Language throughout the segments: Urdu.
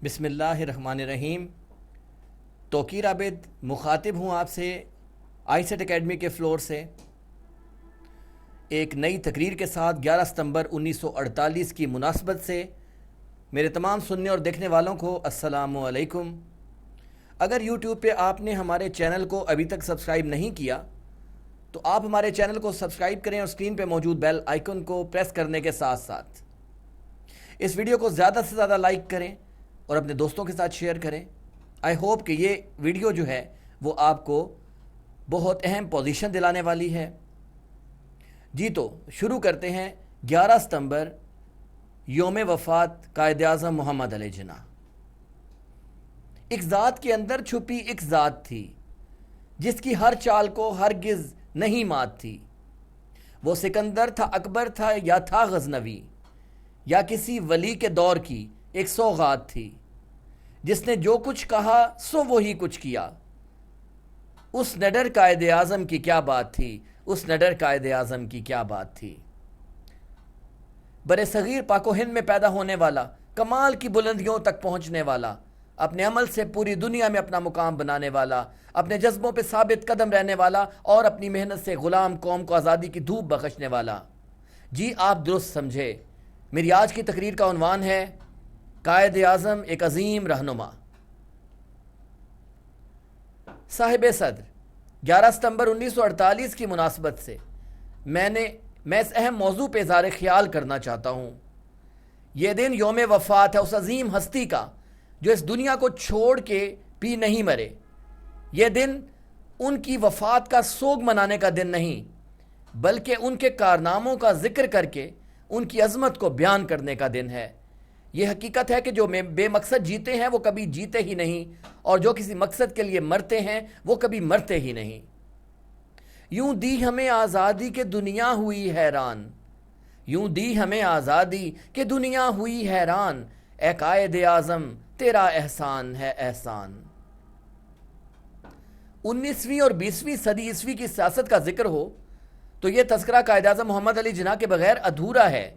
بسم اللہ الرحمن الرحیم۔ توقیر عابد مخاطب ہوں آپ سے آئی سیٹ اکیڈمی کے فلور سے ایک نئی تقریر کے ساتھ 11 ستمبر 1948 کی مناسبت سے۔ میرے تمام سننے اور دیکھنے والوں کو السلام علیکم۔ اگر یوٹیوب پہ آپ نے ہمارے چینل کو ابھی تک سبسکرائب نہیں کیا تو آپ ہمارے چینل کو سبسکرائب کریں اور اسکرین پہ موجود بیل آئیکن کو پریس کرنے کے ساتھ ساتھ اس ویڈیو کو زیادہ سے زیادہ لائک کریں اور اپنے دوستوں کے ساتھ شیئر کریں۔ آئی ہوپ کہ یہ ویڈیو جو ہے وہ آپ کو بہت اہم پوزیشن دلانے والی ہے۔ جی تو شروع کرتے ہیں۔ 11 ستمبر یوم وفات قائد اعظم محمد علی جناح۔ ایک ذات کے اندر چھپی ایک ذات تھی جس کی ہر چال کو ہرگز نہیں مات تھی۔ وہ سکندر تھا، اکبر تھا یا تھا غزنوی یا کسی ولی کے دور کی ایک سوغات تھی، جس نے جو کچھ کہا سو وہی کچھ کیا۔ اس نڈر قائد اعظم کی کیا بات تھی، اس نڈر قائد اعظم کی کیا بات تھی۔ برِ صغیر پاک و ہند میں پیدا ہونے والا، کمال کی بلندیوں تک پہنچنے والا، اپنے عمل سے پوری دنیا میں اپنا مقام بنانے والا، اپنے جذبوں پہ ثابت قدم رہنے والا اور اپنی محنت سے غلام قوم کو آزادی کی دھوپ بخشنے والا۔ جی آپ درست سمجھے۔ میری آج کی تقریر کا عنوان ہے قائد اعظم ایک عظیم رہنما۔ صاحب صدر، 11 ستمبر 1948 کی مناسبت سے میں اس اہم موضوع پہ اظہار خیال کرنا چاہتا ہوں۔ یہ دن یوم وفات ہے اس عظیم ہستی کا جو اس دنیا کو چھوڑ کے بھی نہیں مرے۔ یہ دن ان کی وفات کا سوگ منانے کا دن نہیں، بلکہ ان کے کارناموں کا ذکر کر کے ان کی عظمت کو بیان کرنے کا دن ہے۔ یہ حقیقت ہے کہ جو بے مقصد جیتے ہیں وہ کبھی جیتے ہی نہیں، اور جو کسی مقصد کے لیے مرتے ہیں وہ کبھی مرتے ہی نہیں۔ یوں دی ہمیں آزادی کہ دنیا ہوئی حیران، یوں دی ہمیں آزادی کہ دنیا ہوئی حیران، اے قائد اعظم تیرا احسان ہے احسان۔ 19ویں اور 20ویں صدی عیسوی کی سیاست کا ذکر ہو تو یہ تذکرہ قائد اعظم محمد علی جناح کے بغیر ادھورا ہے۔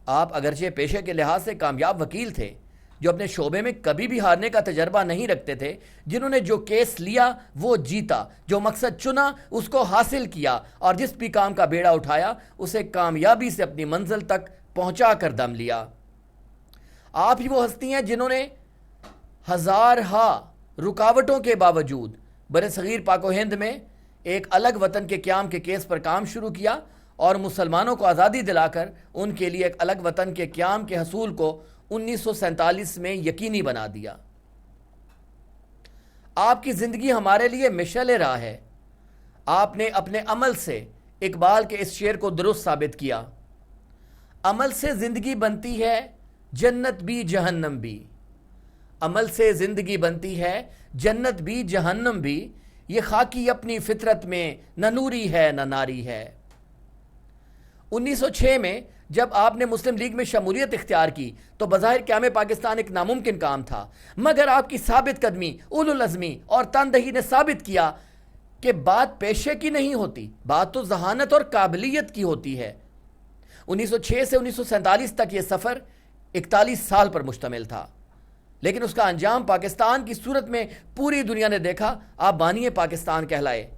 آپ اگرچہ پیشے کے لحاظ سے کامیاب وکیل تھے جو اپنے شعبے میں کبھی بھی ہارنے کا تجربہ نہیں رکھتے تھے، جنہوں نے جو کیس لیا وہ جیتا، جو مقصد چنا اس کو حاصل کیا، اور جس بھی کام کا بیڑا اٹھایا اسے کامیابی سے اپنی منزل تک پہنچا کر دم لیا۔ آپ ہی وہ ہستی ہیں جنہوں نے ہزارہا رکاوٹوں کے باوجود برِ صغیر پاک و ہند میں ایک الگ وطن کے قیام کے کیس پر کام شروع کیا اور مسلمانوں کو آزادی دلا کر ان کے لیے ایک الگ وطن کے قیام کے حصول کو 1947 میں یقینی بنا دیا۔ آپ کی زندگی ہمارے لیے مشعل راہ ہے۔ آپ نے اپنے عمل سے اقبال کے اس شعر کو درست ثابت کیا۔ عمل سے زندگی بنتی ہے جنت بھی جہنم بھی، عمل سے زندگی بنتی ہے جنت بھی جہنم بھی، یہ خاکی اپنی فطرت میں نہ نوری ہے نہ ناری ہے۔ 1906 میں جب آپ نے مسلم لیگ میں شمولیت اختیار کی تو بظاہر قیام پاکستان ایک ناممکن کام تھا، مگر آپ کی ثابت قدمی، اولو العزمی اور تندہی نے ثابت کیا کہ بات پیشے کی نہیں ہوتی، بات تو ذہانت اور قابلیت کی ہوتی ہے۔ 1906 سے 1947 تک یہ سفر 41 سال پر مشتمل تھا، لیکن اس کا انجام پاکستان کی صورت میں پوری دنیا نے دیکھا۔ آپ بانی پاکستان کہلائے۔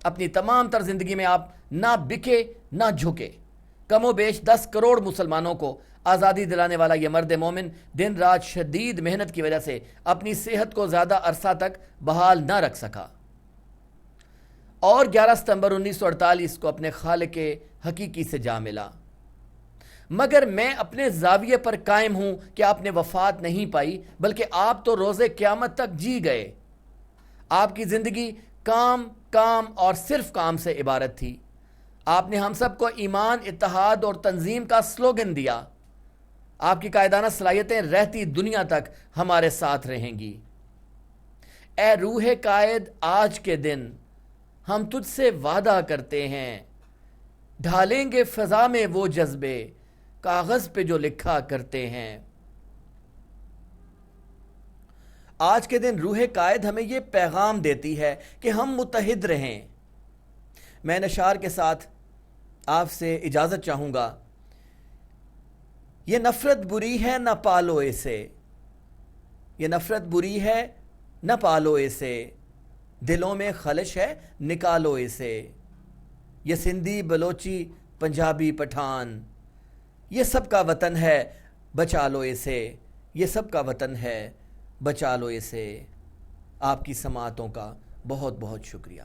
اپنی تمام تر زندگی میں آپ نہ بکے نہ جھکے۔ کم و بیش 10 کروڑ مسلمانوں کو آزادی دلانے والا یہ مرد مومن دن رات شدید محنت کی وجہ سے اپنی صحت کو زیادہ عرصہ تک بحال نہ رکھ سکا، اور 11 ستمبر 1948 کو اپنے خالق حقیقی سے جا ملا۔ مگر میں اپنے زاویے پر قائم ہوں کہ آپ نے وفات نہیں پائی، بلکہ آپ تو روز قیامت تک جی گئے۔ آپ کی زندگی کام کام اور صرف کام سے عبارت تھی۔ آپ نے ہم سب کو ایمان، اتحاد اور تنظیم کا سلوگن دیا۔ آپ کی قائدانہ صلاحیتیں رہتی دنیا تک ہمارے ساتھ رہیں گی۔ اے روح قائد آج کے دن ہم تجھ سے وعدہ کرتے ہیں، ڈھالیں گے فضا میں وہ جذبے کاغذ پہ جو لکھا کرتے ہیں۔ آج کے دن روح قائد ہمیں یہ پیغام دیتی ہے کہ ہم متحد رہیں۔ میں نشار کے ساتھ آپ سے اجازت چاہوں گا۔ یہ نفرت بری ہے نہ پالو اسے، یہ نفرت بری ہے نہ پالو اسے، دلوں میں خلش ہے نکالو اسے، یہ سندھی بلوچی پنجابی پٹھان، یہ سب کا وطن ہے بچا لو اسے، یہ سب کا وطن ہے بچا لو اسے۔ آپ کی سماعتوں کا بہت بہت شکریہ۔